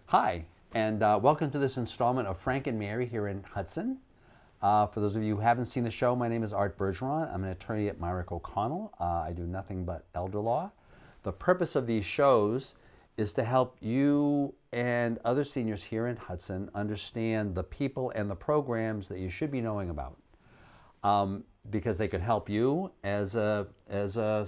Hi, and welcome to this installment of Frank and Mary here in Hudson. For those of you who haven't seen the show, my name is Art Bergeron. I'm an attorney at Myrick O'Connell. I do nothing but elder law. The purpose of these shows is to help you and other seniors here in Hudson understand the people and the programs that you should be knowing about, because they could help you as a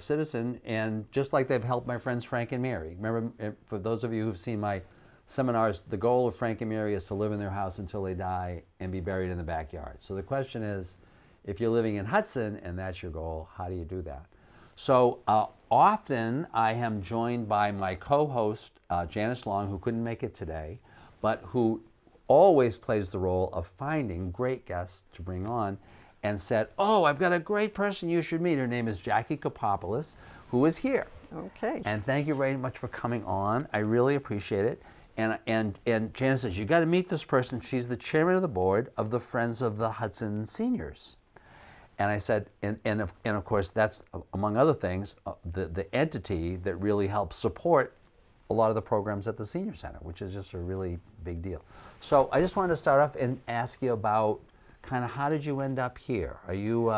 citizen, and just like they've helped my friends Frank and Mary. Remember, for those of you who've seen my seminars, the goal of Frank and Mary is to live in their house until they die and be buried in the backyard. So the question is, if you're living in Hudson and that's your goal, how do you do that? So often I am joined by my co-host, Janice Long, who couldn't make it today, but who always plays the role of finding great guests to bring on, and said, oh, I've got a great person you should meet. Her name is Jackie Kapopoulos, who is here. Okay. And thank you very much for coming on. I really appreciate it. And Janice says, you got to meet this person. She's the chairman of the board of the Friends of the Hudson Seniors. And I said, and of course, that's, among other things, the entity that really helps support a lot of the programs at the Senior Center, which is just a really big deal. So I just wanted to start off and ask you about kind of how did you end up here? Are you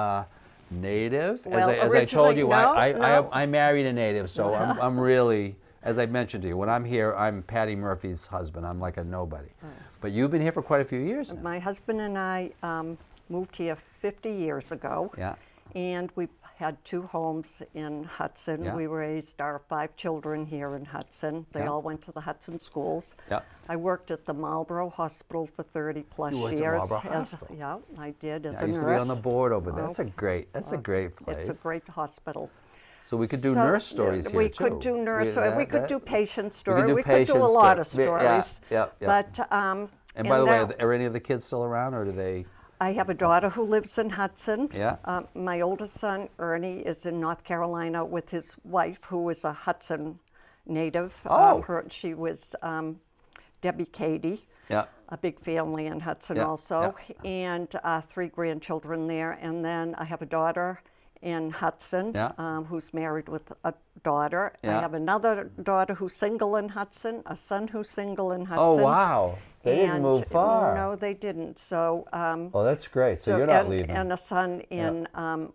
native? Well, as I told you, no. I married a native, so I'm really, as I mentioned to you, when I'm here, I'm Patty Murphy's husband. I'm like a nobody. But you've been here for quite a few years now. My husband and I moved here 50 years ago. Yeah. And we had 2 homes in Hudson. Yeah. We raised our 5 children here in Hudson. They Yeah. all went to the Hudson schools. Yeah. I worked at the Marlboro Hospital for 30 plus You worked at years. Marlboro Hospital? Yeah, I did as I a used nurse. to be on the board over there. That's Oh. a great place. It's a great hospital. So we could do So, nurse stories here we too. could do nurse. We could do patient We could stories. do We could do a patient lot of story. Yeah, stories. yeah. But And by the way, now- are any of the kids still around, or do they? I have a daughter who lives in Hudson. Yeah. My oldest son, Ernie, is in North Carolina with his wife, who is a Hudson native. Oh. She was Debbie Cady, Yeah. a big family in Hudson Yeah, also, and 3 grandchildren there. And then I have a daughter in Hudson, Yeah. who's married with a daughter. Yeah. I have another daughter who's single in Hudson, a son who's single in Hudson. Oh wow! They didn't And move far. No, they didn't. So. Oh, that's great. So you're not leaving. And a son in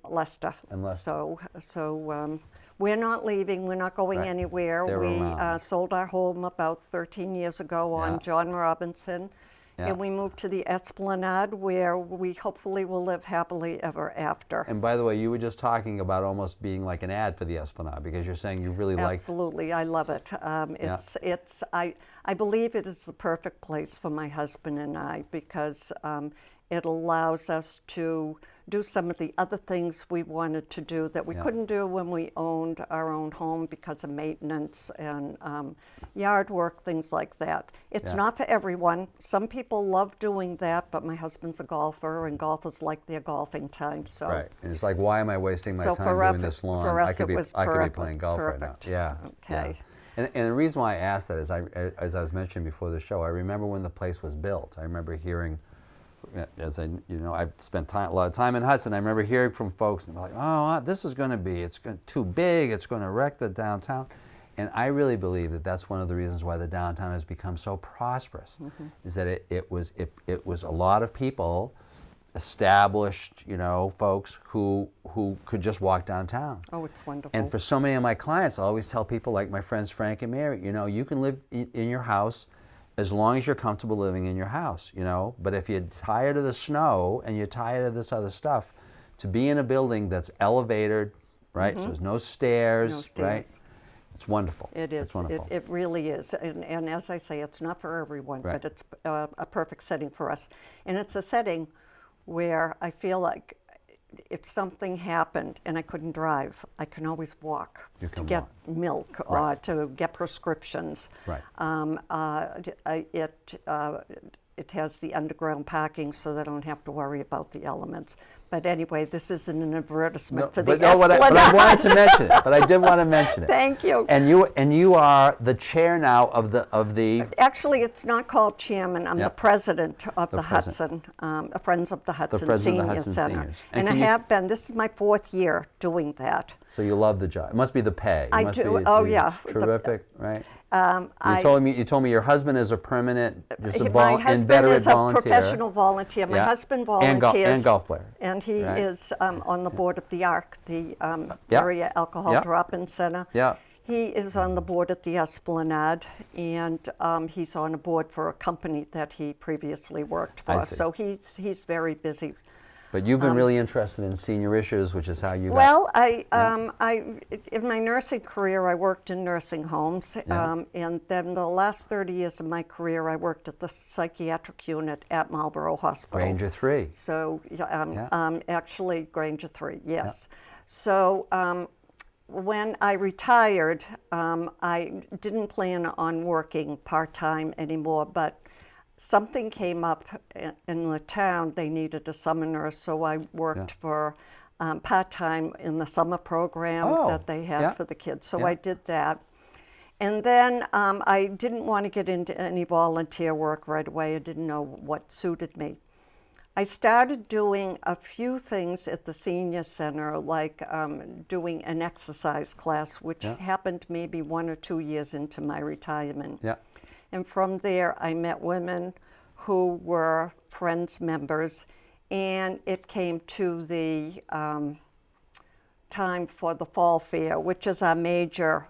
Leicester. In Leicester. So we're not leaving. We're not going Right. anywhere. They're We around. sold our home about 13 years ago on Yeah. John Robinson. Yeah. And we moved to the Esplanade, where we hopefully will live happily ever after. And by the way, you were just talking about almost being like an ad for the Esplanade, because you're saying you really like. Absolutely, I love it. I believe it is the perfect place for my husband and I, because it allows us to do some of the other things we wanted to do that we couldn't do when we owned our own home because of maintenance and yard work, things like that. It's not for everyone. Some people love doing that, but my husband's a golfer, and golfers like their golfing time. So. Right, and it's like, why am I wasting my So time for doing us- this lawn? for us I could it be, was I could be perfect- playing golf perfect. right now. Yeah. Okay. Yeah. And the reason why I asked that is, as I was mentioning before the show, I remember when the place was built. I remember hearing, I've spent a lot of time in Hudson. I remember hearing from folks and like, oh, this is going to be, too big. It's going to wreck the downtown. And I really believe that that's one of the reasons why the downtown has become so prosperous, is that it was a lot of people, established, folks who could just walk downtown. Oh, it's wonderful. And for so many of my clients, I always tell people, like my friends Frank and Mary, you can live in your house as long as you're comfortable living in your house, But if you're tired of the snow and you're tired of this other stuff, to be in a building that's elevated, right? So there's no stairs, right? It's wonderful. It is. It's wonderful. It really is. And as I say, it's not for everyone, Right. but it's a perfect setting for us. And it's a setting where I feel like if something happened and I couldn't drive, I can always walk You to can get walk. milk or Right. to get prescriptions. Right. It has the underground parking, so they don't have to worry about the elements. But anyway, this isn't an advertisement for the Esplanade. But I wanted to mention it. But I did want to mention it. Thank you. And you are the chair now of the. Actually, it's not called chairman. I'm Yeah. the president of the president. Hudson, Friends of the Hudson president of the Senior Hudson Center. Seniors. And I can you- have been. This is my 4th year doing that. So you love the job. It must be the pay. It I must do. Be, Oh, it's yeah. Terrific, right? You told me your husband is a permanent, just a My husband inveterate is a volunteer. professional volunteer. My Yeah. husband And volunteers. golf player. And he Right. is on the board of the ARC, the Yeah. Area Alcohol Yeah. Drop-In Center. Yeah. He is on the board at the Esplanade, and he's on a board for a company that he previously worked for. I see. So he's very busy. But you've been really interested in senior issues, which is how you got... Well, in my nursing career, I worked in nursing homes, and then the last 30 years of my career, I worked at the psychiatric unit at Marlborough Hospital. Granger 3. So, actually, Granger 3, yes. So, when I retired, I didn't plan on working part-time anymore, but something came up in the town. They needed a summer nurse, so I worked for part-time in the summer program that they had for the kids. So I did that. And then I didn't want to get into any volunteer work right away. I didn't know what suited me. I started doing a few things at the senior center, like doing an exercise class, which happened maybe 1 or 2 years into my retirement. Yeah. And from there, I met women who were Friends members, and it came to the time for the Fall Fair, which is our major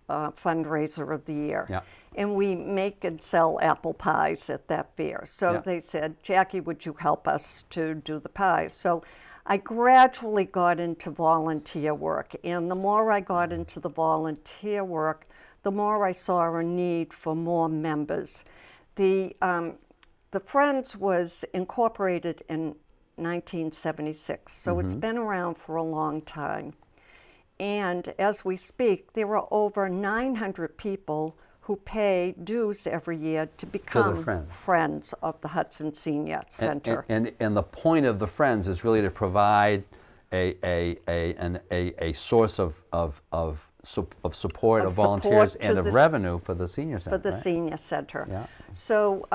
fundraiser of the year. Yeah. And we make and sell apple pies at that fair. So they said, Jackie, would you help us to do the pies? So I gradually got into volunteer work. And the more I got into the volunteer work, the more I saw a need for more members. The Friends was incorporated in 1976, so it's been around for a long time. And as we speak, there are over 900 people who pay dues every year to become friends of the Hudson Senior Center. And the point of the Friends is really to provide a source of support of volunteers and of revenue for the senior center. For the senior center. Yeah. So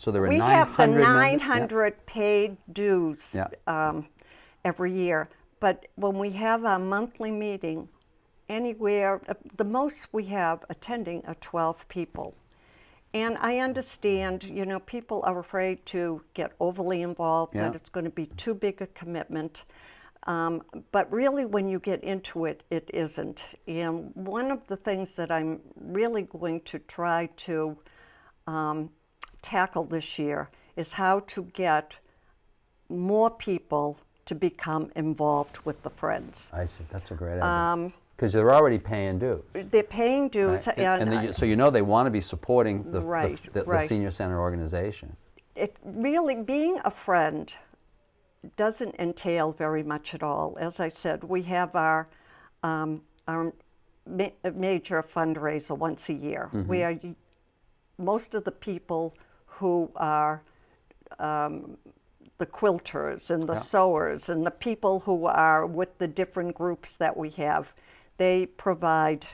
there are we 900 have the members? 900 paid dues every year. But when we have our monthly meeting, anywhere, the most we have attending are 12 people. And I understand, people are afraid to get overly involved, that it's going to be too big a commitment. But really, when you get into it, it isn't. And one of the things that I'm really going to try to tackle this year is how to get more people to become involved with the Friends. I see. That's a great idea. Because they're already paying dues. They're paying dues. Right. So they want to be supporting the senior center organization. It really, being a friend doesn't entail very much at all. As I said, we have our major fundraiser once a year. We are most of the people who are the quilters and the sewers and the people who are with the different groups that we have. They provide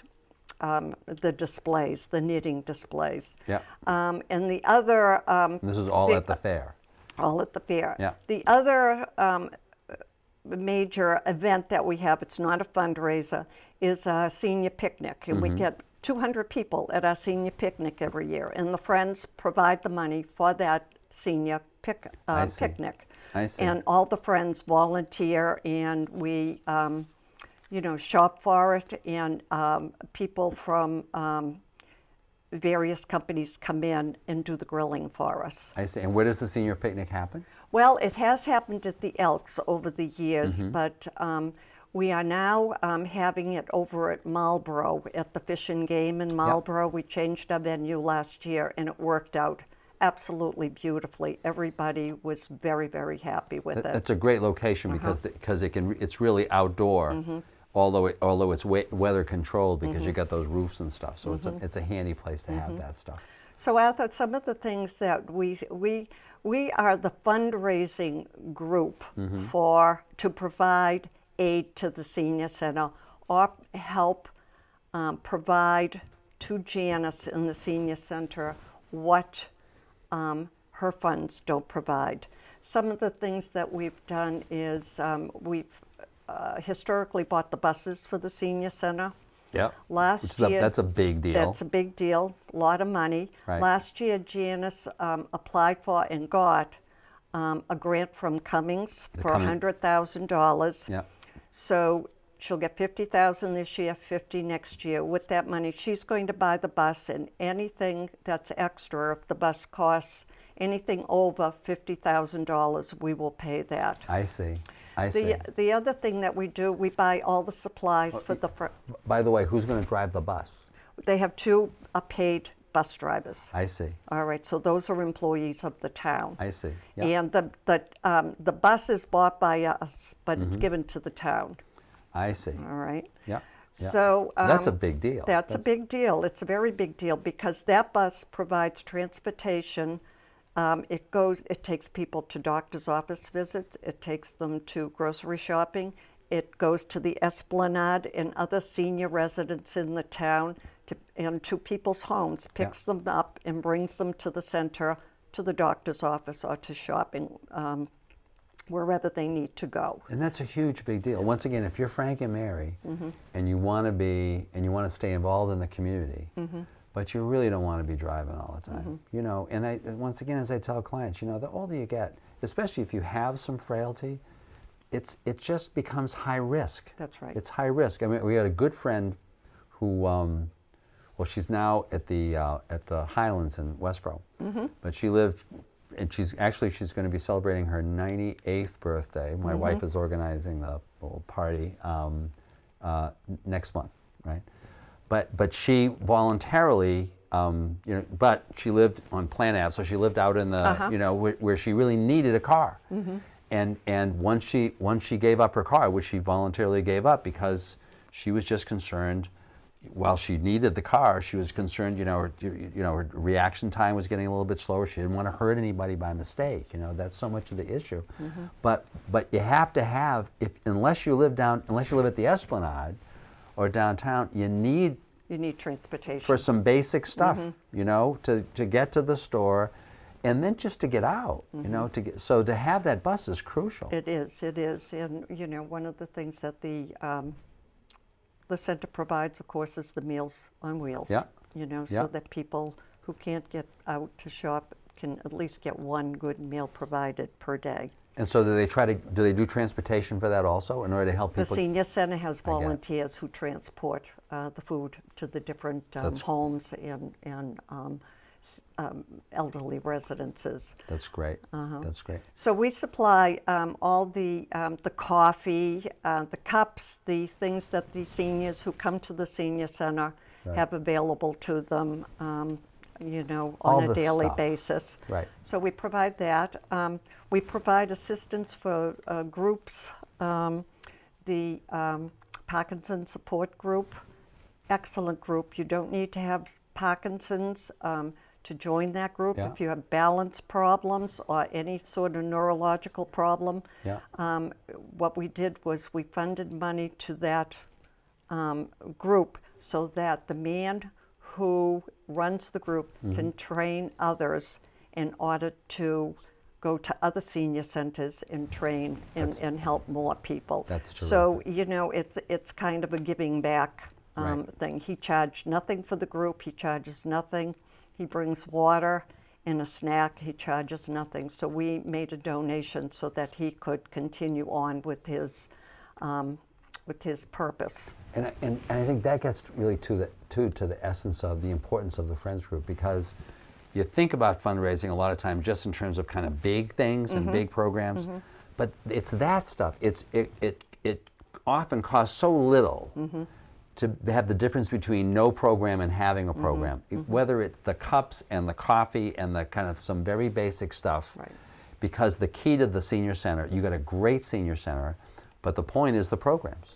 the displays, the knitting displays. Yeah. And the other... this is all at the fair. All at the fair. Yeah. The other major event that we have, it's not a fundraiser, is a senior picnic. And we get 200 people at our senior picnic every year. And the Friends provide the money for that senior picnic. I see. And all the Friends volunteer, and we shop for it. And people from various companies come in and do the grilling for us. I see. And where does the senior picnic happen? Well, it has happened at the Elks over the years, but we are now having it over at Marlborough, at the Fish and Game in Marlborough. We changed our venue last year, and it worked out absolutely beautifully. Everybody was very, very happy with it. It's a great location because it's really outdoor. Although it's weather controlled because you got those roofs and stuff, so it's a handy place to have that stuff. So I thought some of the things that we are the fundraising group to provide aid to the senior center or help provide to Janice in the senior center what her funds don't provide. Some of the things that we've done is we've historically bought the buses for the senior center. Yep. Last year, that's a big deal. That's a big deal, a lot of money. Right. Last year, Janice applied for and got a grant from Cummings for $100,000. Yep. So she'll get $50,000 this year, $50,000 next year. With that money, she's going to buy the bus, and anything that's extra, if the bus costs anything over $50,000, we will pay that. I see. I see. The other thing that we do, we buy all the supplies for the. By the way, who's going to drive the bus? They have two paid bus drivers. I see. All right, so those are employees of the town. I see. Yep. And the bus is bought by us, but it's given to the town. I see. All right. Yeah. So that's a big deal. That's a big deal. It's a very big deal because that bus provides transportation. It takes people to doctor's office visits. It takes them to grocery shopping. It goes to the Esplanade and other senior residents in the town and to people's homes, picks them up and brings them to the center, to the doctor's office or to shopping, wherever they need to go. And that's a huge big deal. Once again, if you're Frank and Mary and you want to stay involved in the community, but you really don't want to be driving all the time, you know. And once again, as I tell clients, you know, the older you get, especially if you have some frailty, it just becomes high risk. That's right. It's high risk. I mean, we had a good friend who, well, she's now at the Highlands in Westboro, but she lived, and she's going to be celebrating her 98th birthday. My wife is organizing the little party next month, right? But she voluntarily, you know, but she lived on Plant Ave, so she lived out in the, you know, where she really needed a car. And once she gave up her car, which she voluntarily gave up because she was just concerned, while she needed the car, she was concerned, her reaction time was getting a little bit slower. She didn't want to hurt anybody by mistake. You know, that's so much of the issue. But you have to have, unless you live at the Esplanade or downtown, you need transportation for some basic stuff, you know, to get to the store, and then just to get out, you know, to have that bus is crucial. It is, and you know, one of the things that the center provides, of course, is the Meals on Wheels. Yeah. You know, so that people who can't get out to shop can at least get one good meal provided per day. And so do they do transportation for that also in order to help people? The senior center has volunteers who transport the food to the different homes and elderly residences. That's great. That's great. So we supply all the coffee, the cups, the things that the seniors who come to the senior center have available to them, you know, on a daily basis. Right. So we provide that. We provide assistance for groups. The Parkinson's support group, excellent group. You don't need to have Parkinson's to join that group. Yeah. If you have balance problems or any sort of neurological problem, what we did was we funded money to that group so that the man who runs the group can train others in order to go to other senior centers and train and help more people. That's terrific. So, you know, it's kind of a giving back thing. He charged nothing for the group. He charges nothing. He brings water and a snack. He charges nothing. So we made a donation so that he could continue on with his purpose. And I think that gets really to the essence of the importance of the Friends Group, because you think about fundraising a lot of times just in terms of kind of big things and big programs, but it's that stuff. It often costs so little to have the difference between no program and having a program, whether it's the cups and the coffee and the kind of some very basic stuff. Right. Because the key to the senior center, you got a great senior center, but the point is the programs.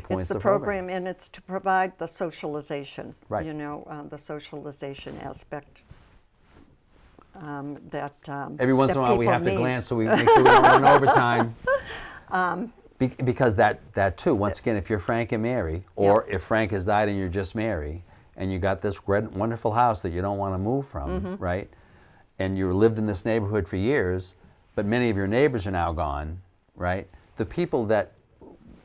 It's the program, and it's to provide the socialization. Right. You know, the socialization aspect. That every once that in a while we people have to need. glance so we make sure we don't run overtime. Because that too, once again, if you're Frank and Mary, or if Frank has died and you're just Mary, and you got this wonderful house that you don't want to move from, right? And you lived in this neighborhood for years, but many of your neighbors are now gone, right? The people that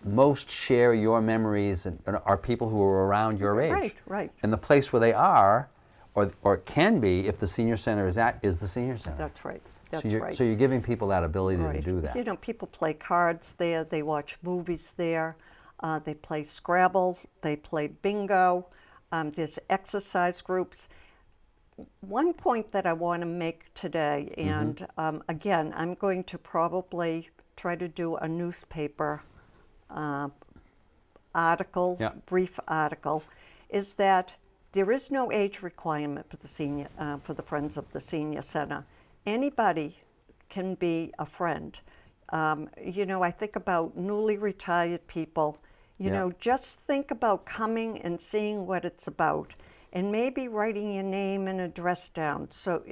most share your memories and are people who are around your age. Right, right. And the place where they are, or can be, if the senior center is at, is the senior center. That's right. That's so right. So you're giving people that ability Right. to do that. You know, people play cards there, they watch movies there, they play Scrabble, they play bingo, there's exercise groups. One point that I want to make today, and again, I'm going to probably try to do a newspaper article, Yeah. brief article, is that there is no age requirement for the senior, for the Friends of the Senior Center. Anybody can be a friend. You know, I think about newly retired people. You know, just think about coming and seeing what it's about, and maybe writing your name and address down so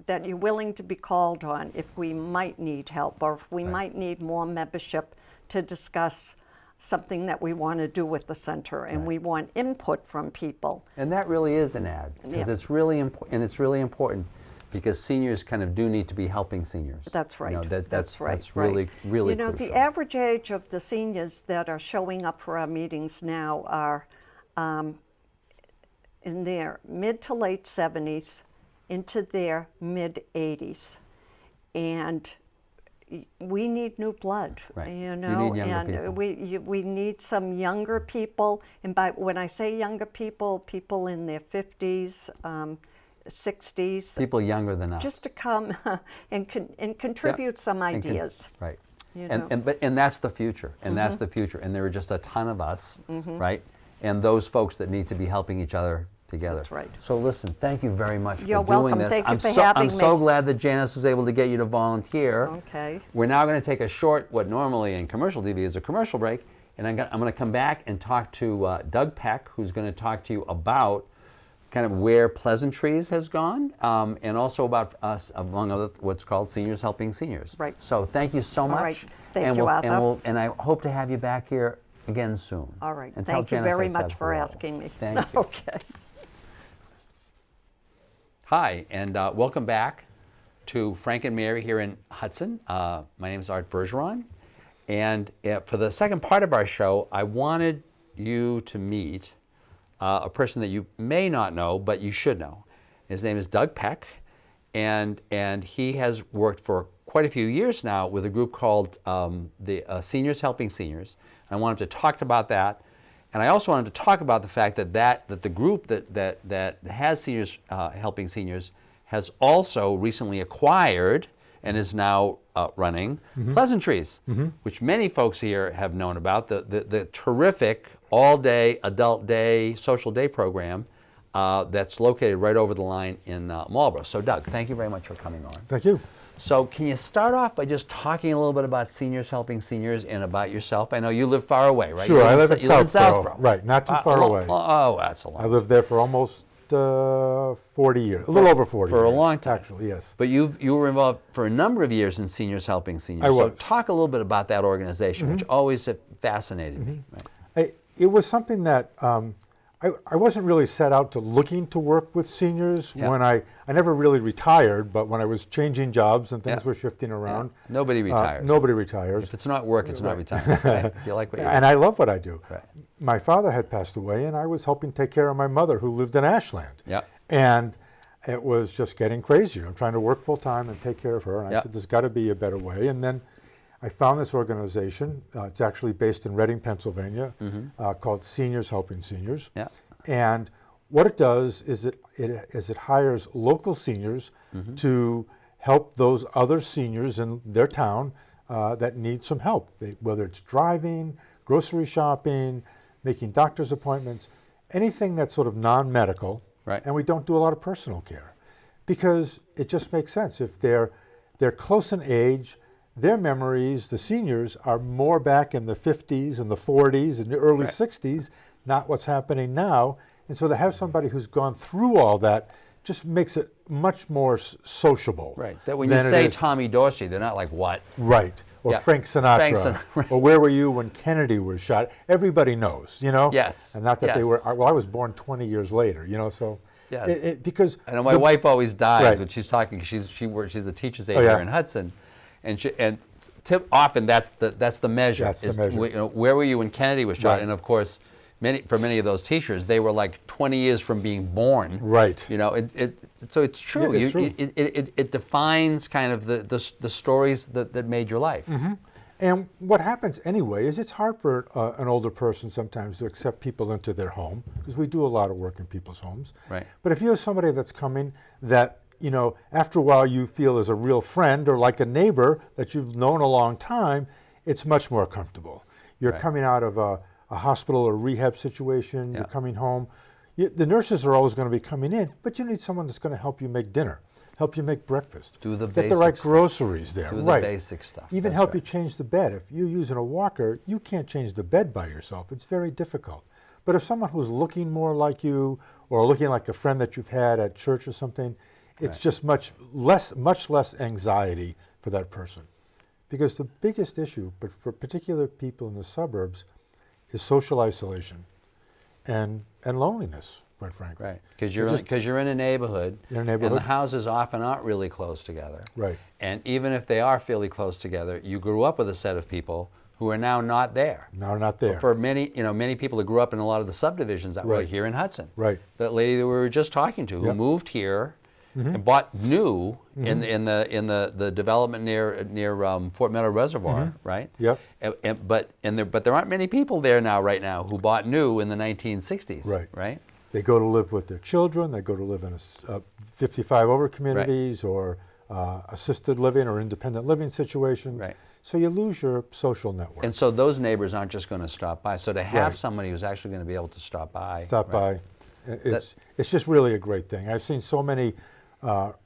that you're willing to be called on if we might need help, or if we might need more membership to discuss something that we want to do with the center, and we want input from people. And that really is an ad, because it's really important, and it's really important because seniors kind of do need to be helping seniors. That's right. You know, that's right. That's really, really You know, crucial. the average age of the seniors that are showing up for our meetings now are in their mid to late 70s into their mid 80s. And we need new blood, Right. you You know, need younger and people. we need some younger people. And when I say younger people, people in their 50s, 60s, People younger than us. just to come and contribute some And ideas. right. You And know. and that's the future. And that's the future. And there are just a ton of us, right? And those folks that need to be helping each other together. That's right. So listen, thank you very much You're for doing welcome. this. Thank you I'm for so, having I'm so me. glad that Janice was able to get you to volunteer. Okay. We're now going to take a short, what normally in commercial TV is a commercial break, and I'm going to come back and talk to Doug Peck, who's going to talk to you about kind of where Pleasantries has gone, and also about us, among other, what's called Seniors Helping Seniors. Right. So thank you so much. right. Thank and you, we'll, Arthur. and I hope to have you back here again soon. All right. And tell Thank you Janice very I said much for hello. asking me. Thank you. Okay. Hi, and welcome back to Frank and Mary here in Hudson. My name is Art Bergeron, and for the second part of our show, I wanted you to meet a person that you may not know, but you should know. His name is Doug Peck, and he has worked for quite a few years now with a group called the Seniors Helping Seniors. I wanted to talk about that. And I also wanted to talk about the fact that the group that has Seniors Helping Seniors has also recently acquired and is now running Pleasantries, which many folks here have known about, the terrific all-day, adult day, social day program that's located right over the line in Marlborough. So Doug, thank you very much for coming on. Thank you. So can you start off by just talking a little bit about Seniors Helping Seniors and about yourself? I know you live far away, right? Sure, I live in you live in Southborough. Right, not too far away. Oh, that's a long I lived there for almost 40 years, a little over 40 For a years, long time. actually, yes. But you were involved for a number of years in Seniors Helping Seniors. I So was. talk a little bit about that organization, which always fascinated me. Right? It was something that I wasn't really set out to looking to work with seniors Yeah. when I never really retired, but when I was changing jobs and things Yeah. were shifting around. Nobody retires. Nobody retires. If it's not work, it's not retirement. Right? If you like what you do. And I love what I do. Right. My father had passed away, and I was helping take care of my mother, who lived in Ashland. Yeah. And it was just getting crazier. I'm trying to work full time and take care of her. And Yeah. I said, there's got to be a better way. And then I found this organization. It's actually based in Reading, Pennsylvania, called Seniors Helping Seniors. Yeah. And what it does is it hires local seniors to help those other seniors in their town that need some help, whether it's driving, grocery shopping, making doctor's appointments, anything that's sort of non-medical. Right. And we don't do a lot of personal care because it just makes sense. If they're close in age, their memories, the seniors, are more back in the 50s and the 40s and the early 60s, not what's happening now. And so to have somebody who's gone through all that just makes it much more sociable. Right. That when you than it say is- Tommy Dorsey, they're not like, what? Right. Or Yeah. Frank Sinatra. Frank Sinatra. Or where were you when Kennedy was shot? Everybody knows, you know? Yes. And not that they Yes. were, well, I was born 20 years later, you know, so. Yes. Because. I know my wife always dies Right. when she's talking. She's the teacher's aide Oh, yeah. here in Hudson, And often that's the measure. That's the measure. Where were you when Kennedy was shot? Right. And of course, for many of those teachers, they were like 20 years from being born. Right. So it's true. Yeah, it's true. It defines kind of the stories that made your life. And what happens anyway is it's hard for an older person sometimes to accept people into their home, because we do a lot of work in people's homes. Right. But if you have somebody that's coming that, after a while you feel is a real friend or like a neighbor that you've known a long time, it's much more comfortable. You're Right. coming out of a hospital or rehab situation, Yeah. you're coming home. The nurses are always going to be coming in, but you need someone that's going to help you make dinner, help you make breakfast, Do the get the right basic stuff. groceries there, Do the right? basic stuff. Even That's help right. you change the bed. If you're using a walker, you can't change the bed by yourself. It's very difficult. But if someone who's looking more like you or looking like a friend that you've had at church or something, it's Right. just much less anxiety for that person. Because the biggest issue, but for particular people in the suburbs, is social isolation and loneliness, quite frankly. Right, because You're you're in a neighborhood, You're in a and neighborhood. the houses often aren't really close together. Right. And even if they are fairly close together, you grew up with a set of people who are now not there. Now we're not there. For many people who grew up in a lot of the subdivisions that were Right. here in Hudson. Right. That lady that we were just talking to, who Yep. moved here and bought new in the development near Fort Meadow Reservoir, right? Yep. But there aren't many people there right now who bought new in the 1960s. Right. Right. They go to live with their children. They go to live in 55 over communities or assisted living or independent living situations. Right. So you lose your social network. And so those neighbors aren't just going to stop by. So to have Right. somebody who's actually going to be able to stop by. Stop right? by. It's just really a great thing. I've seen so many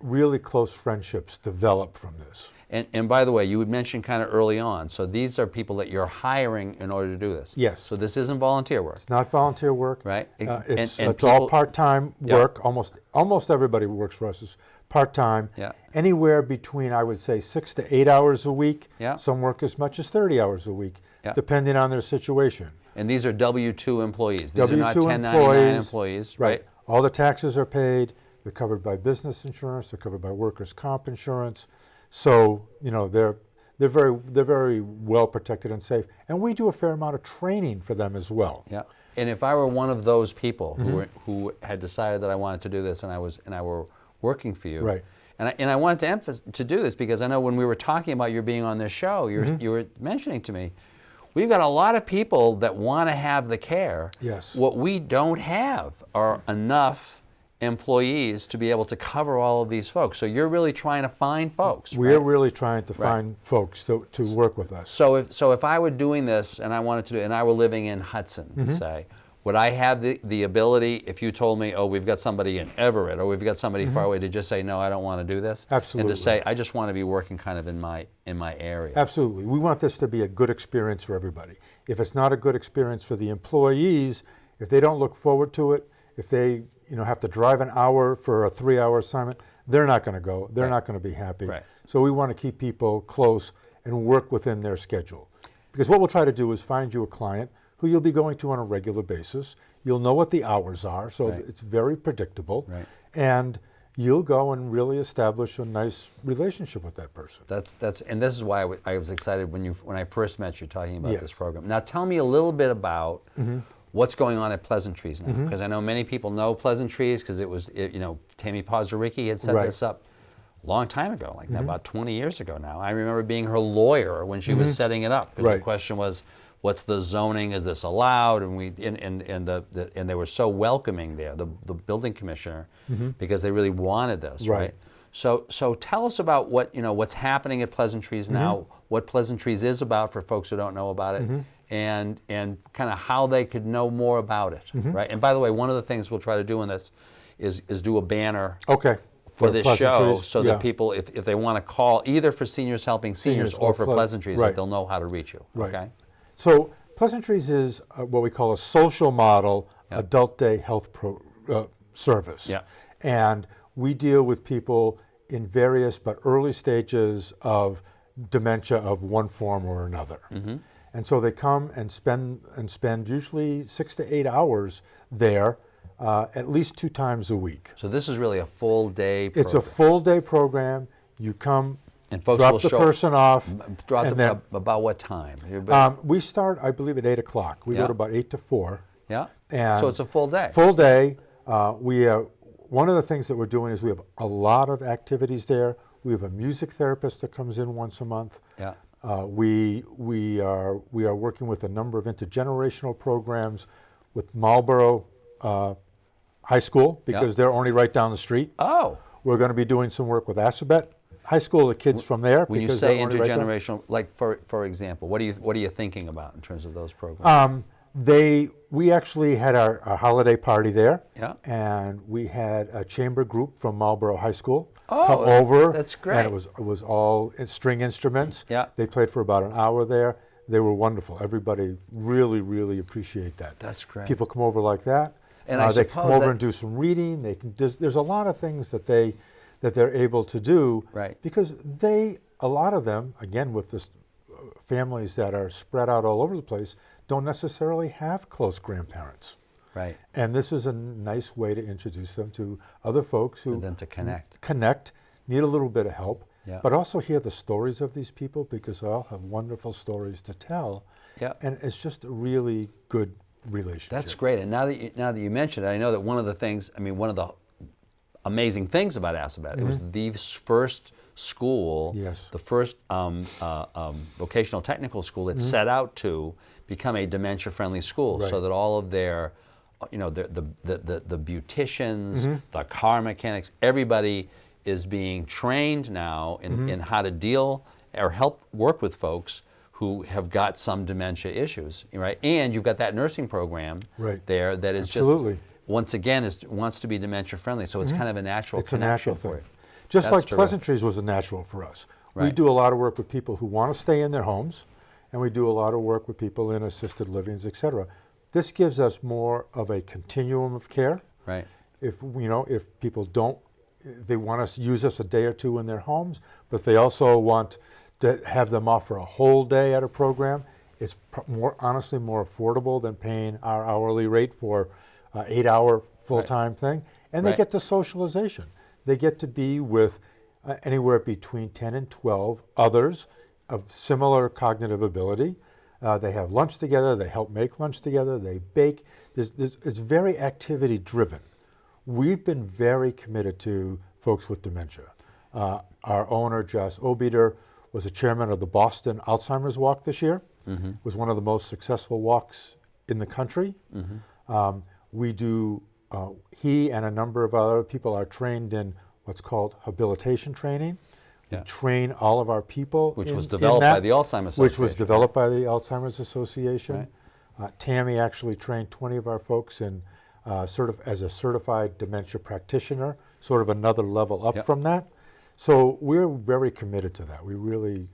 really close friendships develop from this. And by the way, you had mentioned kind of early on, so these are people that you're hiring in order to do this. Yes. So this isn't volunteer work. It's not volunteer work. Right. It's And all people- part-time Yep. work. Almost everybody who works for us is part-time. Yeah. Anywhere between, I would say, 6 to 8 hours a week. Yeah. Some work as much as 30 hours a week, Yeah. depending on their situation. And these are W-2 employees. These are not W-2 1099 employees, right? All the taxes are paid. They're covered by business insurance. They're covered by workers' comp insurance. So they're very well protected and safe. And we do a fair amount of training for them as well. Yeah. And if I were one of those people Mm-hmm. who had decided that I wanted to do this and I were working for you, Right. And I wanted to do this because I know when we were talking about your being on this show, Mm-hmm. you were mentioning to me, we've got a lot of people that want to have the care. Yes. What we don't have are enough employees to be able to cover all of these folks. So you're really trying to find folks. We're right? really trying to find folks to work with us. So if I were doing this and I wanted to do, and I were living in Hudson, say, would I have the ability, if you told me, oh, we've got somebody in Everett or we've got somebody far away, to just say, no, I don't want to do this? Absolutely. And to say, I just want to be working kind of in my area. Absolutely. We want this to be a good experience for everybody. If it's not a good experience for the employees, if they don't look forward to it, if they have to drive an hour for a 3-hour assignment, they're not going to go. They're Right. not going to be happy. Right. So we want to keep people close and work within their schedule. Because what we'll try to do is find you a client who you'll be going to on a regular basis. You'll know what the hours are, so Right. it's very predictable. Right. And you'll go and really establish a nice relationship with that person. And this is why I was excited when I first met you talking about this Yes. program. Now tell me a little bit about what's going on at Pleasantries now, because I know many people know Pleasantries because Tammy Pozoricki had set Right. this up a long time ago, like about 20 years ago now. I remember being her lawyer when she was setting it up, because Right. the question was, what's the zoning? Is this allowed? And they were so welcoming there, the building commissioner, because they really wanted this, Right. right? So tell us about what's happening at Pleasantries now, what Pleasantries is about for folks who don't know about it, and kind of how they could know more about it, right? And by the way, one of the things we'll try to do in this is do a banner Okay. for this show, Pleasantries, so yeah. that people, if they want to call either for Seniors Helping Seniors, Seniors or or for Pleasantries, right. that they'll know how to reach you. Right. Okay. So Pleasantries is what we call a social model Yeah. adult day health service. Yeah. And we deal with people in various but early stages of dementia of one form or another. And so they come and spend usually 6 to 8 hours there, at least 2 times a week. So this is really a full day. It's a full day program. You come And folks drop will the show person off. Drop and them about what time? You're we start, I believe, at 8 o'clock. We Yeah. go to about 8 to 4. yeah. And So it's a full day. Full day. One of the things that we're doing is we have a lot of activities there. We have a music therapist that comes in once a month. Yeah. We are working with a number of intergenerational programs with Marlboro High School because they're only right down the street. Oh. We're going to be doing some work with Assabet High School, the kids from there. When you because say they're only right down- intergenerational, like for example, what are you thinking about in terms of those programs? We actually had our holiday party there. Yeah. And we had a chamber group from Marlboro High School Oh, come over. that's great. And it was all string instruments. Yeah. They played for about an hour there. They were wonderful. Everybody really, really appreciate that. That's great. People come over like that. And I they come suppose over that- and do some reading. There's a lot of things that they're able to do. Right. Because a lot of them, again, with this families that are spread out all over the place, don't necessarily have close grandparents. Right. And this is a nice way to introduce them to other folks who For them to connect. need a little bit of help, Yeah. but also hear the stories of these people because they all have wonderful stories to tell. Yeah. And it's just a really good relationship. That's great. And now that you mentioned it, I know that one of the amazing things about Assabet, it was the first school, Yes. the first vocational technical school that set out to become a dementia-friendly school, so Right. that all of their, the beauticians, the car mechanics, everybody is being trained now in how to deal or help work with folks who have got some dementia issues, right? And you've got that nursing program Right. there that is Absolutely. just, once again, wants to be dementia friendly. So it's kind of a natural It's a connection natural for thing. it. Just That's like terrific. Pleasantries was a natural for us. We Right. do a lot of work with people who want to stay in their homes, and we do a lot of work with people in assisted livings, et cetera. This gives us more of a continuum of care. Right. If people they want to use us a day or two in their homes, but they also want to have them off for a whole day at a program, it's honestly more affordable than paying our hourly rate for an 8-hour full-time thing. And they Right. get the socialization. They get to be with anywhere between 10 and 12 others of similar cognitive ability. They have lunch together. They help make lunch together. They bake. It's very activity driven. We've been very committed to folks with dementia. Our owner, Josh Obeder, was the chairman of the Boston Alzheimer's Walk this year. It was one of the most successful walks in the country. He and a number of other people are trained in what's called habilitation training. We Yeah. train all of our people. Which in- was in developed that, by the Alzheimer's Which was Association. developed by the Alzheimer's Association. Right. Tammy actually trained 20 of our folks in as a certified dementia practitioner, sort of another level up Yep. from that. So we're very committed to that. We really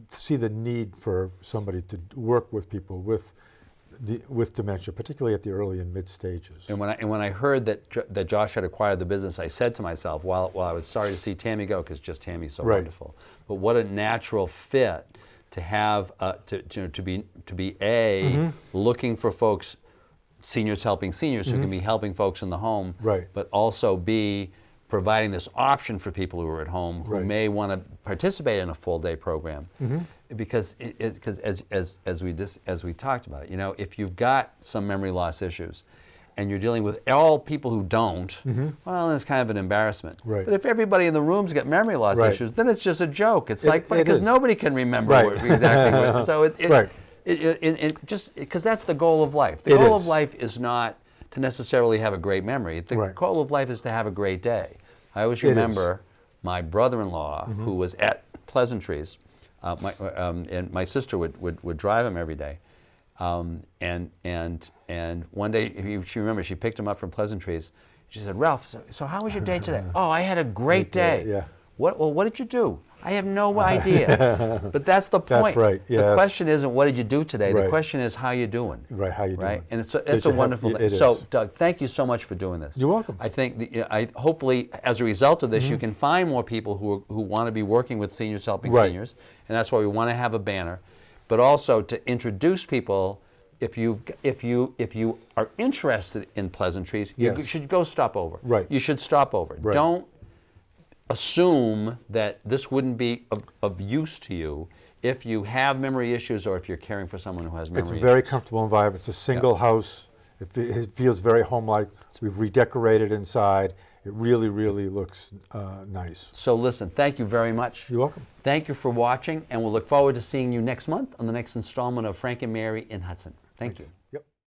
see the need for somebody to work with people with dementia, particularly at the early and mid stages. And when I heard that Josh had acquired the business, I said to myself, while I was sorry to see Tammy go, because just Tammy's so Right. wonderful, but what a natural fit to have to be looking for folks, seniors helping seniors who can be helping folks in the home, Right. but also be providing this option for people who are at home who Right. may want to participate in a full day program, because as we talked about it, if you've got some memory loss issues, and you're dealing with all people who don't, well, then it's kind of an embarrassment. Right. But if everybody in the room's got memory loss Right. issues, then it's just a joke. It's It- like it because is. nobody can remember Right. exactly what. So Right. just because that's the goal of life. The It goal is. of life is not to necessarily have a great memory. The Right. goal of life is to have a great day. I always It is. remember my brother-in-law who was at Pleasantries, and my sister would drive him every day. And one day, she remembers, she picked him up from Pleasantries. She said, "Ralph, so how was your day today?" "Oh, I had a great day." Yeah. What did you do?" "I have no idea." But that's the point. right, The yes. question isn't what did you do today. The Right. question is how you doing. Right, how you doing. Right, and Did it's you a have- wonderful thing. it So, is. Doug, thank you so much for doing this. You're welcome. I think hopefully, as a result of this, Mm-hmm. you can find more people who want to be working with seniors helping Right. seniors, and that's why we want to have a banner, but also to introduce people. If you are interested in Pleasantries, you Yes. should go stop over. Right. You should stop over. Right. Don't assume that this wouldn't be of use to you if you have memory issues or if you're caring for someone who has memory It's issues. a very comfortable environment. It's a single house. It feels very home-like. We've redecorated inside. It really, really looks nice. So listen, thank you very much. You're welcome. Thank you for watching, and we'll look forward to seeing you next month on the next installment of Frank and Mary in Hudson. Thank you. Yep.